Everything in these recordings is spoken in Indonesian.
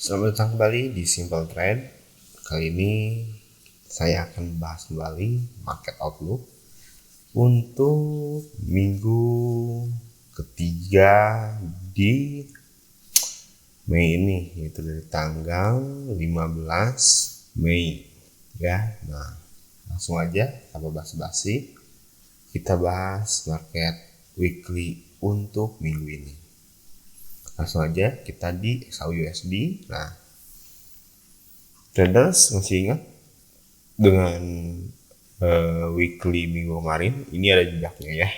Selamat datang kembali di Simple Trade. Kali ini saya akan bahas kembali market outlook untuk minggu ketiga di Mei ini, yaitu dari tanggal 15 Mei ya. Nah, langsung aja tanpa basa-basi kita bahas market weekly untuk minggu ini. Langsung aja kita di XAUUSD. Nah, traders masih ingat dengan weekly minggu kemarin? Ini ada jejaknya ya.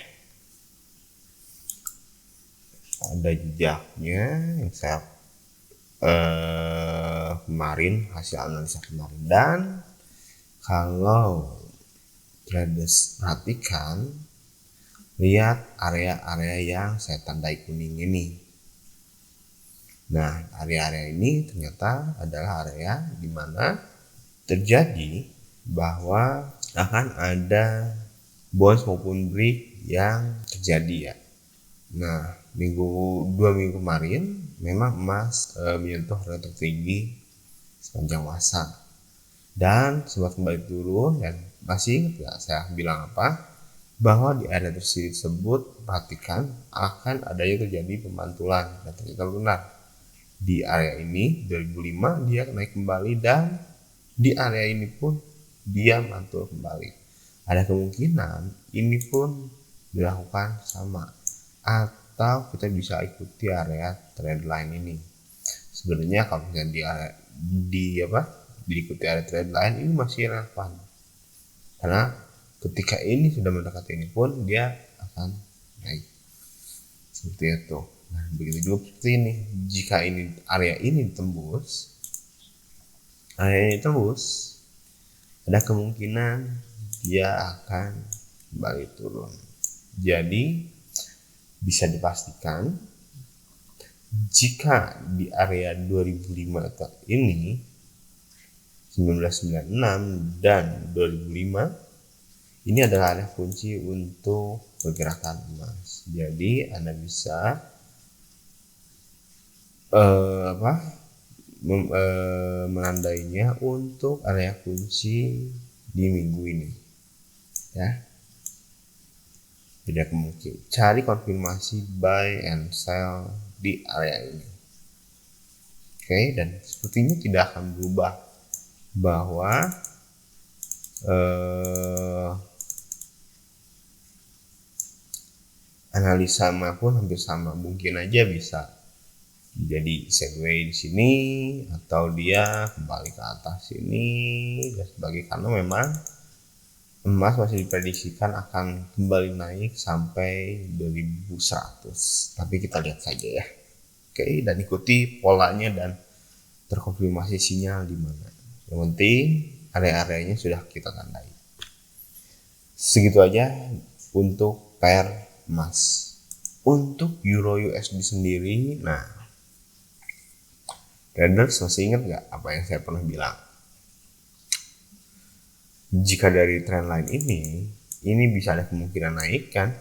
Ada jejaknya yang saya kemarin, hasil analisa kemarin. Dan kalau traders perhatikan, lihat area-area yang saya tandai kuning ini. Nah, area-area ini ternyata adalah area di mana terjadi bahwa akan ada bounce maupun break yang terjadi ya. Nah, dua minggu kemarin memang emas menyentuh harga tertinggi sepanjang masa dan sempat kembali turun. Dan masih ingat nggak saya bilang apa? Bahwa di area tersebut perhatikan akan adanya terjadi pemantulan, dan ternyata benar. Di area ini 2005 dia naik kembali, dan di area ini pun dia mantul kembali. Ada kemungkinan ini pun dilakukan sama, atau kita bisa ikuti area trendline ini. Sebenarnya kalau misalnya diikuti area trendline ini masih relevan, karena ketika ini sudah mendekati ini pun dia akan naik seperti itu. Nah, begitu juga seperti ini. Jika ini area ini ditembus, ada kemungkinan dia akan kembali turun. Jadi bisa dipastikan jika di area 2005 ini 1996 dan 2005 ini adalah area kunci untuk pergerakan emas. Jadi Anda bisa menandainya untuk area kunci di minggu ini ya. Tidak mungkin cari konfirmasi buy and sell di area ini. Oke, dan sepertinya tidak akan berubah bahwa analisa maupun hampir sama. Mungkin aja bisa jadi sideways di sini, atau dia kembali ke atas sini dan sebagainya, karena memang emas masih diprediksikan akan kembali naik sampai 2100. Tapi kita lihat saja ya. Oke, dan ikuti polanya dan terkonfirmasi sinyal di mana. Yang penting area-areanya sudah kita tandai. Segitu aja untuk pair emas. Untuk euro USD sendiri, nah, traders masih ingat nggak apa yang saya pernah bilang? Jika dari trendline ini bisa ada kemungkinan naik kan?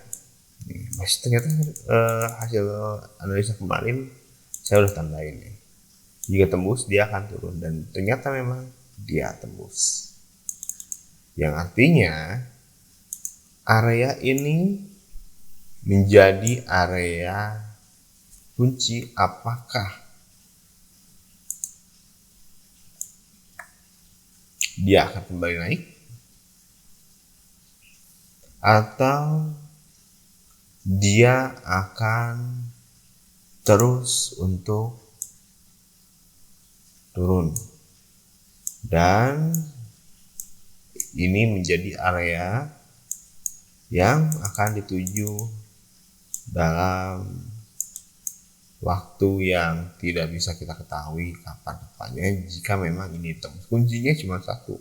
Masih ternyata hasil analisa kemarin saya udah tandain nih. Jika tembus dia akan turun, dan ternyata memang dia tembus. Yang artinya area ini menjadi area kunci. Apakah dia akan kembali naik atau dia akan terus untuk turun? Dan ini menjadi area yang akan dituju dalam waktu yang tidak bisa kita ketahui kapan depannya. Jika memang ini tembus, kuncinya cuma satu,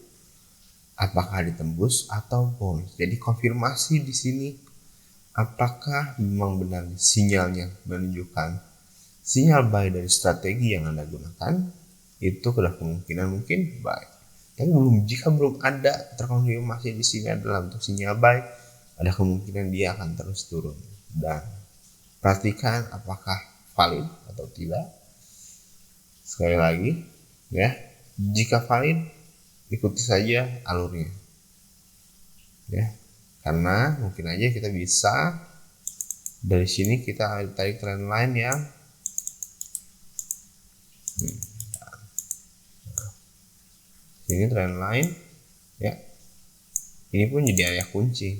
apakah ditembus atau bounce. Jadi konfirmasi di sini, apakah memang benar sinyalnya menunjukkan sinyal buy dari strategi yang Anda gunakan, itu sudah kemungkinan mungkin buy. Tapi jika belum ada terkonfirmasi di sini adalah untuk sinyal buy, ada kemungkinan dia akan terus turun. Dan perhatikan apakah valid atau tidak. Sekali lagi ya, jika valid ikuti saja alurnya ya, karena mungkin aja kita bisa dari sini kita tarik trendline yang ini trendline ya, ini pun jadi area kunci,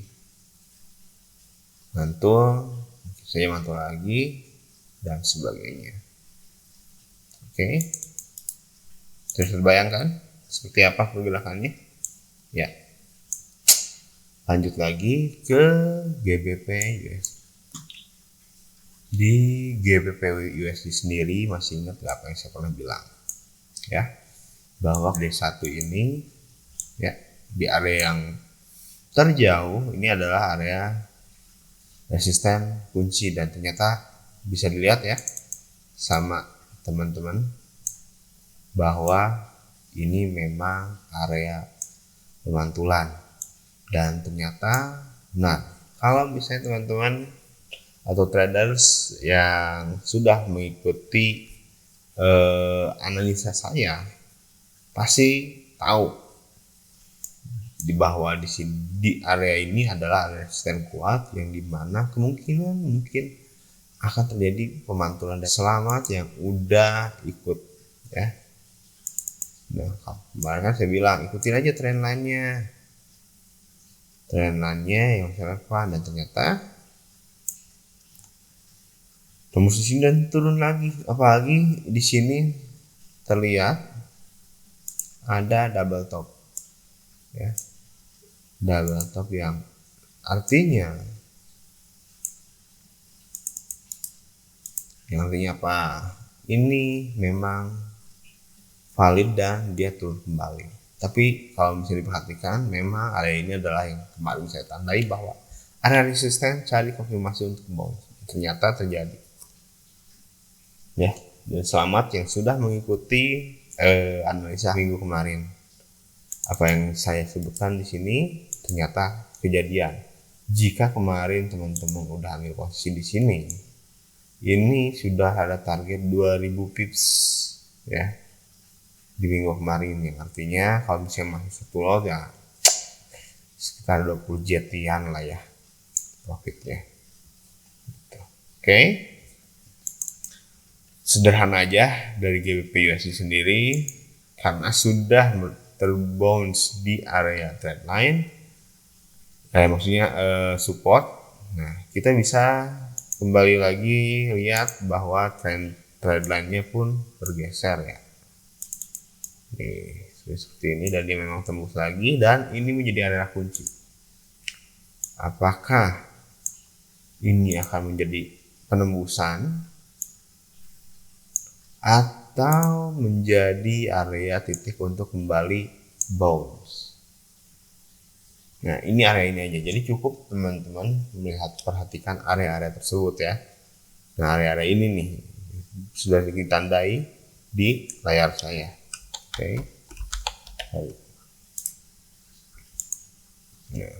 mantul, saya mantul lagi dan sebagainya. Oke, terus terbayangkan seperti apa pergerakannya ya. Lanjut lagi ke GBP USD. Di GBP USD sendiri masih ingat gak apa yang saya pernah bilang ya, bahwa D1 ini ya di area yang terjauh ini adalah area resisten kunci, dan ternyata bisa dilihat ya sama teman-teman bahwa ini memang area pemantulan, dan ternyata nah kalau misalnya teman-teman atau traders yang sudah mengikuti analisa saya pasti tahu di bawah di sini di area ini adalah area resisten kuat yang dimana kemungkinan mungkin akan terjadi pemantulan. Dan selamat yang udah ikut ya. Nah kemarin kan saya bilang ikutin aja trendline-nya yang relevan, dan ternyata tembus di sini dan turun lagi. Apalagi di sini terlihat ada double top ya, double top yang artinya apa, ini memang valid dan dia turun kembali. Tapi kalau bisa diperhatikan memang area ini adalah yang kemarin saya tandai bahwa area resisten, cari konfirmasi untuk bounce, ternyata terjadi ya. Dan selamat yang sudah mengikuti analisa minggu kemarin. Apa yang saya sebutkan di sini ternyata kejadian. Jika kemarin teman-teman udah ambil posisi di sini, ini sudah ada target 2000 pips ya di minggu kemarin, yang artinya kalau misalnya masih 10 lot ya sekitar 20 jetian lah ya profitnya. Oke. Sederhana aja dari GBP USD sendiri, karena sudah terbounce di area trendline, maksudnya support. Nah kita bisa kembali lagi lihat bahwa trendline-nya pun bergeser ya. Nih, seperti ini, dan dia memang tembus lagi, dan ini menjadi area kunci. Apakah ini akan menjadi penembusan atau menjadi area titik untuk kembali bounce? Nah ini area ini aja, jadi cukup teman-teman perhatikan area-area tersebut ya. Nah area-area ini nih sudah ditandai di layar saya. Oke. Nah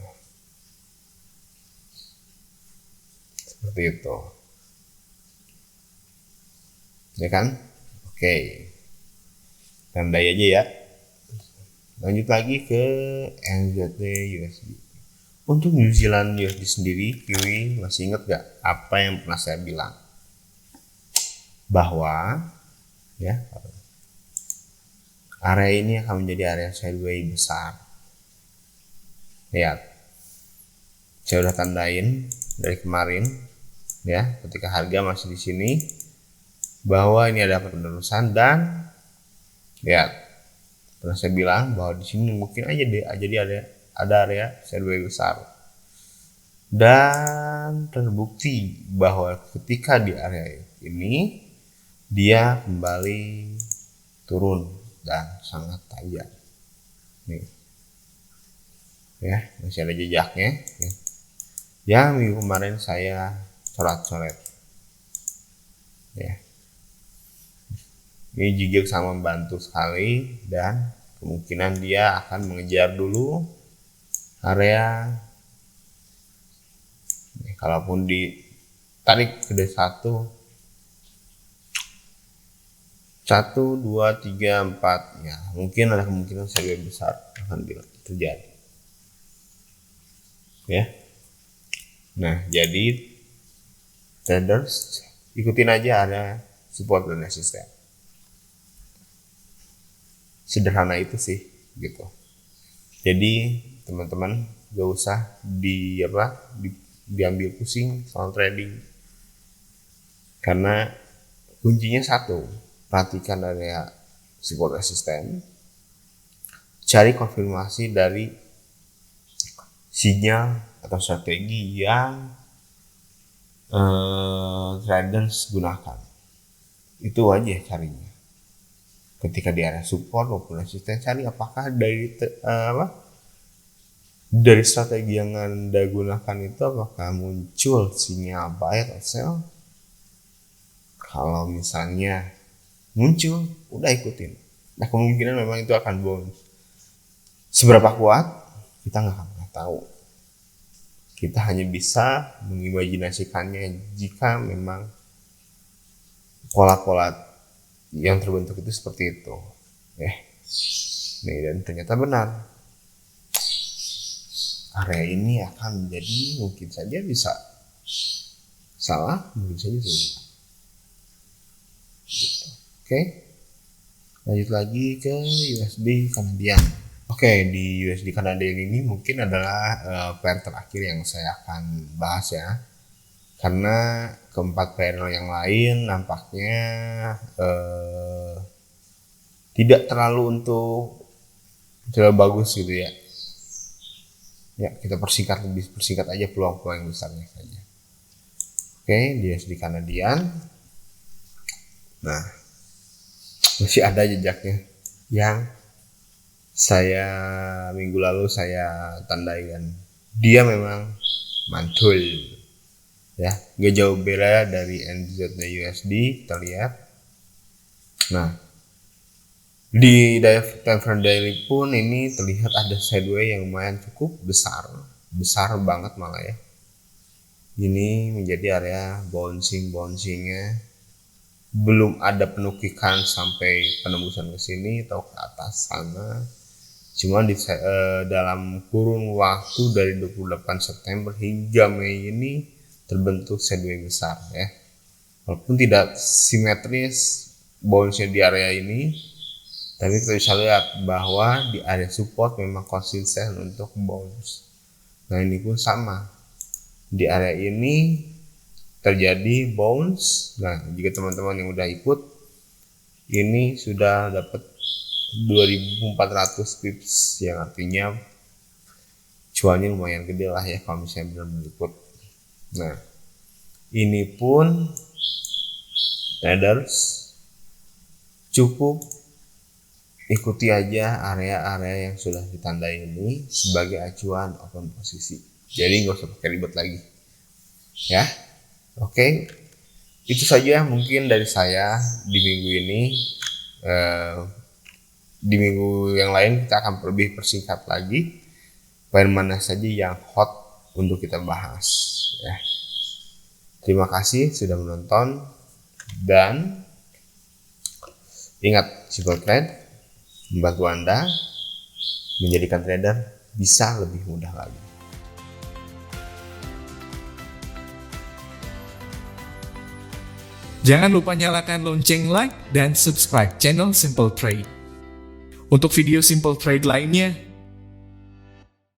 seperti itu ya kan. Oke, tandai aja ya. Lanjut lagi ke NZD USD. Untuk New Zealand USD sendiri, Kiwi masih ingat gak apa yang pernah saya bilang? Bahwa ya area ini akan menjadi area sideways besar. Lihat, saya udah tandain dari kemarin ya, ketika harga masih di sini, bahwa ini ada penerusan, dan lihat pernah saya bilang bahwa di sini mungkin aja jadi ada area sideways besar, dan terbukti bahwa ketika di area ini dia kembali turun dan sangat tajam nih ya, masih ada jejaknya ya. Yang minggu kemarin saya coret-coret ya. Ini jigik sangat membantu sekali, dan kemungkinan dia akan mengejar dulu area nih, kalaupun ditarik ke D1 1, 2, 3, 4 ya, mungkin ada kemungkinan sideways besar akan terjadi ya. Nah, jadi traders ikutin aja ada support dan resisten, sederhana itu sih gitu. Jadi teman-teman gak usah diambil pusing soal trading, karena kuncinya satu, perhatikan area support resisten, cari konfirmasi dari sinyal atau strategi yang traders gunakan. Itu aja carinya. Ketika di area support maupun resisten, cari apakah dari strategi yang Anda gunakan itu apakah muncul sinyal buy atau sell. Kalau misalnya muncul, udah ikutin. Nah, kemungkinan memang itu akan bounce. Seberapa kuat kita nggak akan pernah tahu. Kita hanya bisa mengimajinasikannya jika memang pola-pola yang terbentuk itu seperti itu. Nih, dan ternyata benar. Area ini akan menjadi, mungkin saja bisa salah, mungkin saja benar. Gitu. Oke, lanjut lagi ke USD Kanadian. Oke, di USD Kanadian ini mungkin adalah pair terakhir yang saya akan bahas ya, karena keempat pair yang lain nampaknya tidak terlalu bagus gitu ya. Ya, kita lebih persingkat aja peluang-peluang yang besarnya saja. Oke, di USD Kanadian. Nah, masih ada jejaknya yang minggu lalu saya tandai kan. Dia memang mantul ya, gak jauh beda dari NZD USD, kita lihat. Nah, di time frame daily pun ini terlihat ada sideways yang lumayan cukup besar banget malah ya. Ini menjadi area bouncingnya. Belum ada penukikan sampai penembusan ke sini atau ke atas sana. Cuma dalam kurun waktu dari 28 September hingga Mei ini terbentuk sideways besar ya. Walaupun tidak simetris bounce-nya di area ini, tapi kita bisa lihat bahwa di area support memang konsisten untuk bounce. Nah, ini pun sama. Di area ini terjadi bounce. Nah, jika teman-teman yang udah ikut, ini sudah dapat 2400 pips, yang artinya cuannya lumayan gede lah ya kalau misalnya benar-benar ikut. Nah, ini pun traders cukup ikuti aja area-area yang sudah ditandai ini sebagai acuan open posisi. Jadi nggak usah pakai ribet lagi ya. Oke, itu saja mungkin dari saya di minggu ini. Di minggu yang lain kita akan lebih persingkat lagi pair mana saja yang hot untuk kita bahas ya. Terima kasih sudah menonton, dan ingat, Simple Trade membantu Anda menjadikan trader bisa lebih mudah lagi. Jangan lupa nyalakan lonceng, like, dan subscribe channel Simple Trade. Untuk video Simple Trade lainnya,